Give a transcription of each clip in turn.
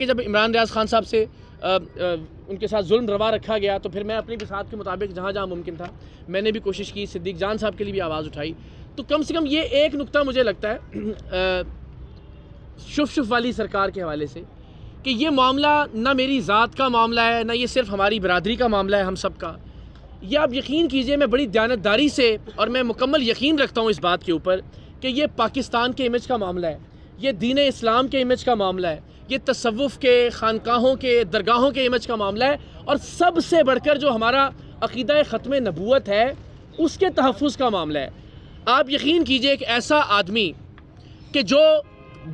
کہ جب عمران ریاض خان صاحب سے ان کے ساتھ ظلم روا رکھا گیا تو پھر میں اپنی بساط کے مطابق جہاں جہاں ممکن تھا میں نے بھی کوشش کی، صدیق جان صاحب کے لیے بھی آواز اٹھائی. تو کم سے کم یہ ایک نقطہ مجھے لگتا ہے شف والی سرکار کے حوالے سے کہ یہ معاملہ نہ میری ذات کا معاملہ ہے، نہ یہ صرف ہماری برادری کا معاملہ ہے ہم سب کا. یہ آپ یقین کیجئے، میں بڑی دیانتداری سے اور میں مکمل یقین رکھتا ہوں اس بات کے اوپر کہ یہ پاکستان کے امیج کا معاملہ ہے، یہ دین اسلام کے امیج کا معاملہ ہے، یہ تصوف کے، خانقاہوں کے، درگاہوں کے امیج کا معاملہ ہے، اور سب سے بڑھ کر جو ہمارا عقیدہ ختم نبوت ہے اس کے تحفظ کا معاملہ ہے. آپ یقین کیجئے ایک ایسا آدمی کہ جو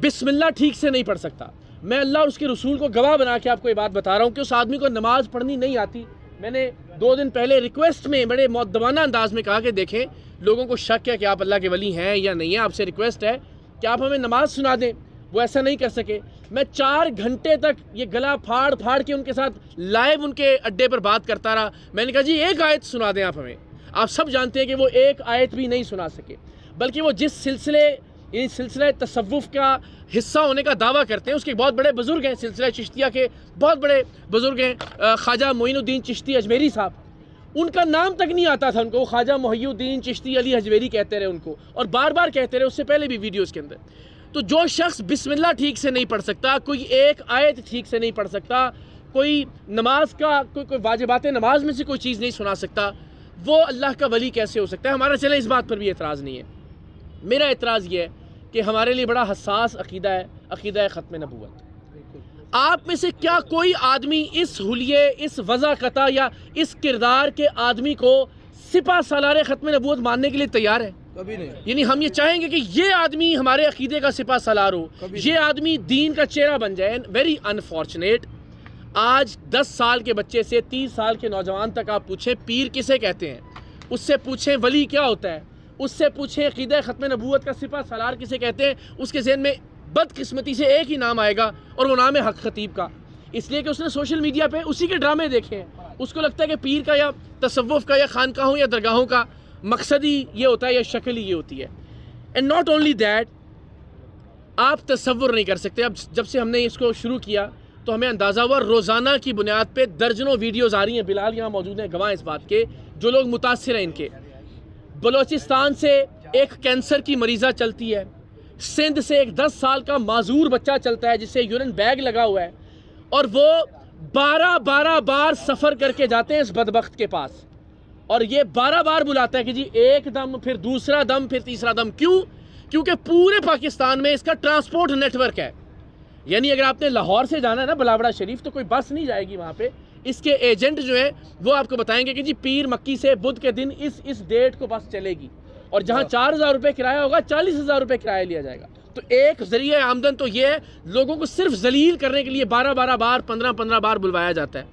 بسم اللہ ٹھیک سے نہیں پڑھ سکتا، میں اللہ اور اس کے رسول کو گواہ بنا کے آپ کو یہ بات بتا رہا ہوں کہ اس آدمی کو نماز پڑھنی نہیں آتی. میں نے 2 دن پہلے ریکویسٹ میں بڑے مؤدبانہ انداز میں کہا کہ دیکھیں لوگوں کو شک ہے کہ آپ اللہ کے ولی ہیں یا نہیں ہیں، آپ سے ریکویسٹ ہے کہ آپ ہمیں نماز سنا دیں. وہ ایسا نہیں کر سکے. میں 4 گھنٹے تک یہ گلا پھاڑ کے ان کے ساتھ لائیو ان کے اڈے پر بات کرتا رہا. میں نے کہا جی ایک آیت سنا دیں آپ ہمیں. آپ سب جانتے ہیں کہ وہ ایک آیت بھی نہیں سنا سکے، بلکہ وہ جس سلسلہ تصوف کا حصہ ہونے کا دعویٰ کرتے ہیں اس کے بہت بڑے بزرگ ہیں، سلسلہ چشتیہ کے بہت بڑے بزرگ ہیں، خواجہ معین الدین چشتی اجمیری صاحب. ان کا نام تک نہیں آتا تھا ان کو، خواجہ محی الدین چشتی علی اجمیری کہتے رہے ان کو، اور بار بار کہتے رہے اس سے پہلے بھی ویڈیوز کے اندر. تو جو شخص بسم اللہ ٹھیک سے نہیں پڑھ سکتا، کوئی ایک آیت ٹھیک سے نہیں پڑھ سکتا، کوئی نماز کا کوئی واجبات نماز میں سے کوئی چیز نہیں سنا سکتا، وہ اللہ کا ولی کیسے ہو سکتا ہے؟ ہمارا چلے اس بات پر بھی اعتراض نہیں ہے. میرا اعتراض یہ ہے کہ ہمارے لیے بڑا حساس عقیدہ ہے، عقیدہ ختم نبوت. آپ میں سے کیا کوئی آدمی اس حلیے، اس وضاقتہ یا اس کردار کے آدمی کو سپہ سالار ختم نبوت ماننے کے لیے تیار ہے؟ کبھی نہیں. یعنی ہم یہ چاہیں گے کہ یہ آدمی ہمارے عقیدے کا سپہ سالار ہو، یہ آدمی دین کا چہرہ بن جائے. Very unfortunate. آج 10 سال کے بچے سے 30 سال کے نوجوان تک آپ پوچھیں پیر کسے کہتے ہیں، اس سے پوچھیں ولی کیا ہوتا ہے، اس سے پوچھیں عقیدہ ختم نبوت کا سپہ سالار کسے کہتے ہیں، اس کے ذہن میں بدقسمتی سے ایک ہی نام آئے گا اور وہ نام ہے حق خطیب کا. اس لیے کہ اس نے سوشل میڈیا پہ اسی کے ڈرامے دیکھے ہیں. اس کو لگتا ہے کہ پیر کا یا تصوف کا یا خانقاہوں یا درگاہوں کا مقصد ہی یہ ہوتا ہے یا شکل ہی یہ ہوتی ہے. اینڈ ناٹ اونلی دیٹ، آپ تصور نہیں کر سکتے. اب جب سے ہم نے اس کو شروع کیا تو ہمیں اندازہ ہوا روزانہ کی بنیاد پہ درجنوں ویڈیوز آ رہی ہیں. بلال یہاں موجود ہیں، گواہ اس بات کے، جو لوگ متاثر ہیں ان کے. بلوچستان سے ایک کینسر کی مریضہ چلتی ہے، سندھ سے ایک 10 سال کا معذور بچہ چلتا ہے جسے یورین بیگ لگا ہوا ہے، اور وہ 12 بار سفر کر کے جاتے ہیں اس بدبخت کے پاس، اور یہ 12 بار بلاتا ہے کہ جی ایک دم، پھر دوسرا دم، پھر تیسرا دم. کیوں؟ کیونکہ پورے پاکستان میں اس کا ٹرانسپورٹ نیٹ ورک ہے. یعنی اگر آپ نے لاہور سے جانا ہے نا بلاوڑا شریف تو کوئی بس نہیں جائے گی وہاں پہ. اس کے ایجنٹ جو ہیں وہ آپ کو بتائیں گے کہ جی پیر مکی سے بدھ کے دن اس ڈیٹ کو بس چلے گی، اور جہاں 4000 روپے کرایہ ہوگا 40,000 روپے کرایہ لیا جائے گا. تو ایک ذریعہ آمدن تو یہ ہے، لوگوں کو صرف ذلیل کرنے کے لیے 12 بار 15 بار بلوایا جاتا ہے.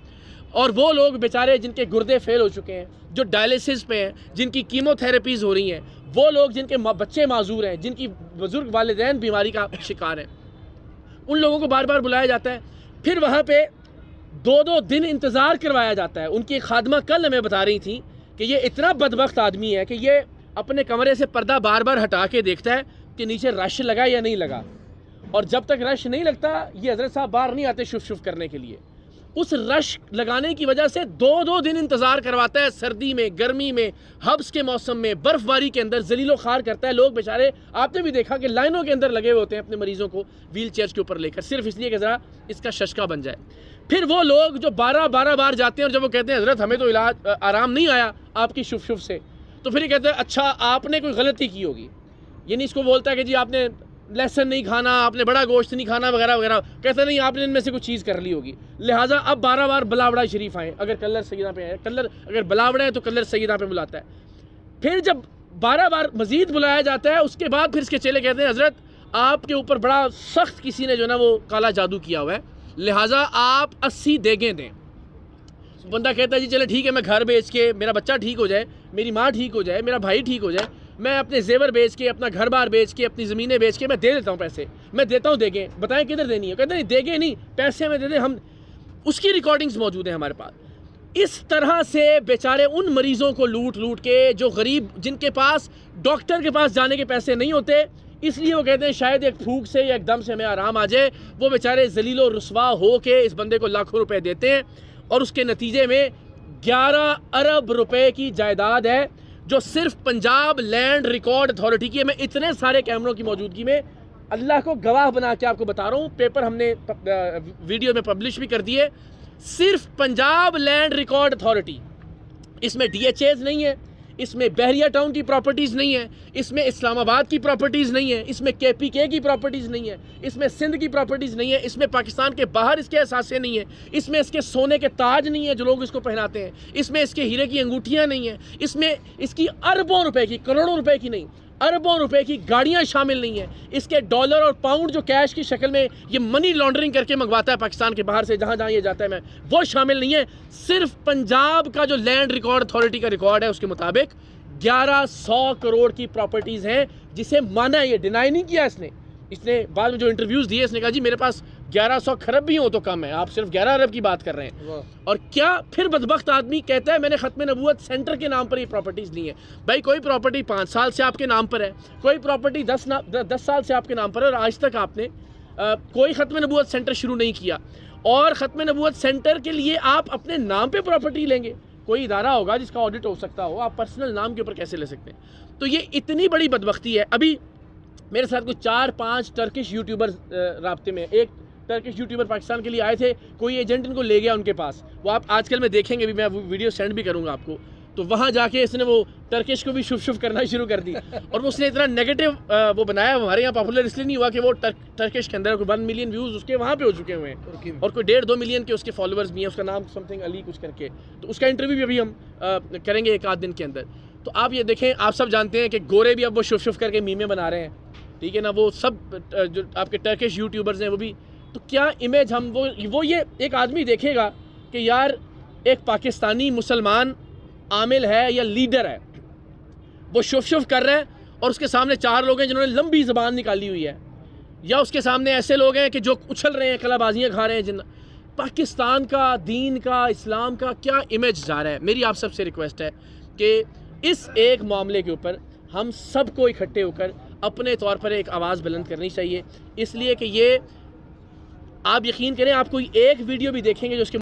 اور وہ لوگ بیچارے جن کے گردے فیل ہو چکے ہیں، جو ڈائلیسس پہ ہیں، جن کی کیمو تھراپیز ہو رہی ہیں، وہ لوگ جن کے بچے معذور ہیں، جن کی بزرگ والدین بیماری کا شکار ہیں، ان لوگوں کو بار بلایا جاتا ہے. پھر وہاں پہ 2 دن انتظار کروایا جاتا ہے. ان کی ایک خادمہ کل ہمیں بتا رہی تھی کہ یہ اتنا بدبخت آدمی ہے کہ یہ اپنے کمرے سے پردہ بار ہٹا کے دیکھتا ہے کہ نیچے رش لگا یا نہیں لگا، اور جب تک رش نہیں لگتا یہ حضرت صاحب باہر نہیں آتے شف کرنے کے لیے. اس رش لگانے کی وجہ سے 2 دن انتظار کرواتا ہے، سردی میں، گرمی میں، حبس کے موسم میں، برف باری کے اندر ذلیل و خوار کرتا ہے. لوگ بیچارے آپ نے بھی دیکھا کہ لائنوں کے اندر لگے ہوئے ہوتے ہیں اپنے مریضوں کو ویل چیئرز کے اوپر لے کر، صرف اس لیے کہ ذرا اس کا ششکا بن جائے. پھر وہ لوگ جو 12 بار جاتے ہیں اور جب وہ کہتے ہیں حضرت ہمیں تو علاج آرام نہیں آیا آپ کی شف سے، تو پھر یہ کہتے ہیں اچھا آپ نے کوئی غلطی کی ہوگی. یعنی اس کو بولتا ہے کہ جی آپ نے لہسن نہیں کھانا، آپ نے بڑا گوشت نہیں کھانا وغیرہ وغیرہ. کہتا نہیں آپ نے ان میں سے کوئی چیز کر لی ہوگی، لہٰذا اب 12 بار بلاوڑا شریف آئیں. اگر کلر سیدہ پہ ہے، کلر اگر بلاوڑا ہے تو کلر سیدہ پہ بلاتا ہے. پھر جب 12 بار مزید بلایا جاتا ہے اس کے بعد پھر اس کے چیلے کہتے ہیں حضرت آپ کے اوپر بڑا سخت کسی نے جو نا وہ کالا جادو کیا ہوا ہے، لہٰذا آپ 80 دیگیں دیں. بندہ کہتا ہے جی چلے ٹھیک ہے، میں گھر بیچ کے میرا بچہ ٹھیک ہو جائے، میری ماں ٹھیک ہو جائے، میرا بھائی ٹھیک ہو جائے، میں اپنے زیور بیچ کے، اپنا گھر بار بیچ کے، اپنی زمینیں بیچ کے میں دے دیتا ہوں پیسے، میں دیتا ہوں دیگیں. بتائیں کدھر دینی ہے؟ کہتے نہیں دیگیں نہیں، پیسے میں دے دیں. ہم اس کی ریکارڈنگز موجود ہیں ہمارے پاس. اس طرح سے بیچارے ان مریضوں کو لوٹ کے، جو غریب، جن کے پاس ڈاکٹر کے پاس جانے کے پیسے نہیں ہوتے، اس لیے وہ کہتے ہیں شاید ایک پھونک سے یا ایک دم سے ہمیں آرام آ جائے. وہ بیچارے ذلیل و رسوا ہو کے اس بندے کو لاکھوں روپے دیتے ہیں اور اس کے نتیجے میں 11 ارب روپے کی جائیداد ہے جو صرف پنجاب لینڈ ریکارڈ اتھارٹی کی ہے. میں اتنے سارے کیمروں کی موجودگی میں اللہ کو گواہ بنا کے آپ کو بتا رہا ہوں, پیپر ہم نے ویڈیو میں پبلش بھی کر دیے. صرف پنجاب لینڈ ریکارڈ اتھارٹی, اس میں ڈی ایچ ایز نہیں ہے, اس میں بحریہ ٹاؤن کی پراپرٹیز نہیں ہے, اس میں اسلام آباد کی پراپرٹیز نہیں ہے, اس میں کے پی کے کی پراپرٹیز نہیں ہے, اس میں سندھ کی پراپرٹیز نہیں ہے, اس میں پاکستان کے باہر اس کے اثاثے نہیں ہیں, اس میں اس کے سونے کے تاج نہیں ہیں جو لوگ اس کو پہناتے ہیں, اس میں اس کے ہیرے کی انگوٹھیاں نہیں ہیں, اس میں اس کی اربوں روپے کی, کروڑوں روپے کی نہیں, اربوں روپے کی گاڑیاں شامل نہیں ہیں, اس کے ڈالر اور پاؤنڈ جو کیش کی شکل میں یہ منی لانڈرنگ کر کے منگواتا ہے پاکستان کے باہر سے جہاں جہاں یہ جاتا ہے میں, وہ شامل نہیں ہے. صرف پنجاب کا جو لینڈ ریکارڈ اتھارٹی کا ریکارڈ ہے اس کے مطابق 1100 کروڑ کی پراپرٹیز ہیں, جسے مانا ہے, یہ ڈینائی نہیں کیا اس نے بعد میں جو انٹرویوز دیے اس نے کہا جی میرے پاس 1100 کھرب بھی ہوں تو کم ہے, آپ صرف 11 ارب کی بات کر رہے ہیں. اور کیا پھر بدبخت آدمی کہتا ہے میں نے ختم نبوت سینٹر کے نام پر یہ پراپرٹیز لی ہیں. بھائی کوئی پراپرٹی 5 سال سے آپ کے نام پر ہے, کوئی پراپرٹی 10 سال سے آپ کے نام پر ہے, اور آج تک آپ نے کوئی ختم نبوت سینٹر شروع نہیں کیا. اور ختم نبوت سینٹر کے لیے آپ اپنے نام پہ پراپرٹی لیں گے, کوئی ادارہ ہوگا جس کا آڈٹ ہو سکتا ہو, آپ پرسنل نام کے اوپر کیسے لے سکتے ہیں؟ تو یہ اتنی بڑی بدبختی ہے. ابھی میرے ساتھ کچھ 4-5 ٹرکش یوٹیوبر رابطے میں, ایک ٹرکش یوٹیوبر پاکستان کے لیے آئے تھے, کوئی ایجنٹ ان کو لے گیا ان کے پاس, وہ آپ آج کل میں دیکھیں گے بھی, میں ویڈیو سینڈ بھی کروں گا آپ کو. تو وہاں جا کے اس نے وہ ٹرکش کو بھی شف کرنا شروع کر دی, اور وہ اس نے اتنا نیگیٹو وہ بنایا. ہمارے یہاں پاپولر اس لیے نہیں ہوا کہ وہ ٹرکش کے اندر 1 ملین ویوز اس کے وہاں پہ ہو چکے ہوئے ہیں, اور کوئی 1.5-2 ملین کے اس کے فالوورز بھی ہیں. اس کا نام سم تھنگ علی کچھ کر کے, تو اس کا انٹرویو بھی ابھی ہم کریں گے ایک آدھ دن کے اندر. تو آپ یہ دیکھیں, آپ سب جانتے ہیں کہ گورے بھی اب وہ شف کر کے میمیں بنا رہے ہیں, ٹھیک ہے نا, وہ سب جو آپ کے ٹرکش یوٹیوبرز ہیں وہ بھی. تو کیا امیج ہم وہ یہ ایک آدمی دیکھے گا کہ یار ایک پاکستانی مسلمان عامل ہے یا لیڈر ہے, وہ شف کر رہا ہے, اور اس کے سامنے 4 لوگ ہیں جنہوں نے لمبی زبان نکالی ہوئی ہے, یا اس کے سامنے ایسے لوگ ہیں کہ جو اچھل رہے ہیں, کلا بازیاں کھا رہے ہیں. پاکستان کا, دین کا, اسلام کا کیا امیج جا رہا ہے؟ میری آپ سب سے ریکویسٹ ہے کہ اس ایک معاملے کے اوپر ہم سب کو اکٹھے ہو کر اپنے طور پر ایک آواز بلند کرنی چاہیے. اس لیے کہ یہ آپ یقین کریں, آپ کوئی ایک ویڈیو بھی دیکھیں گے جو اس کے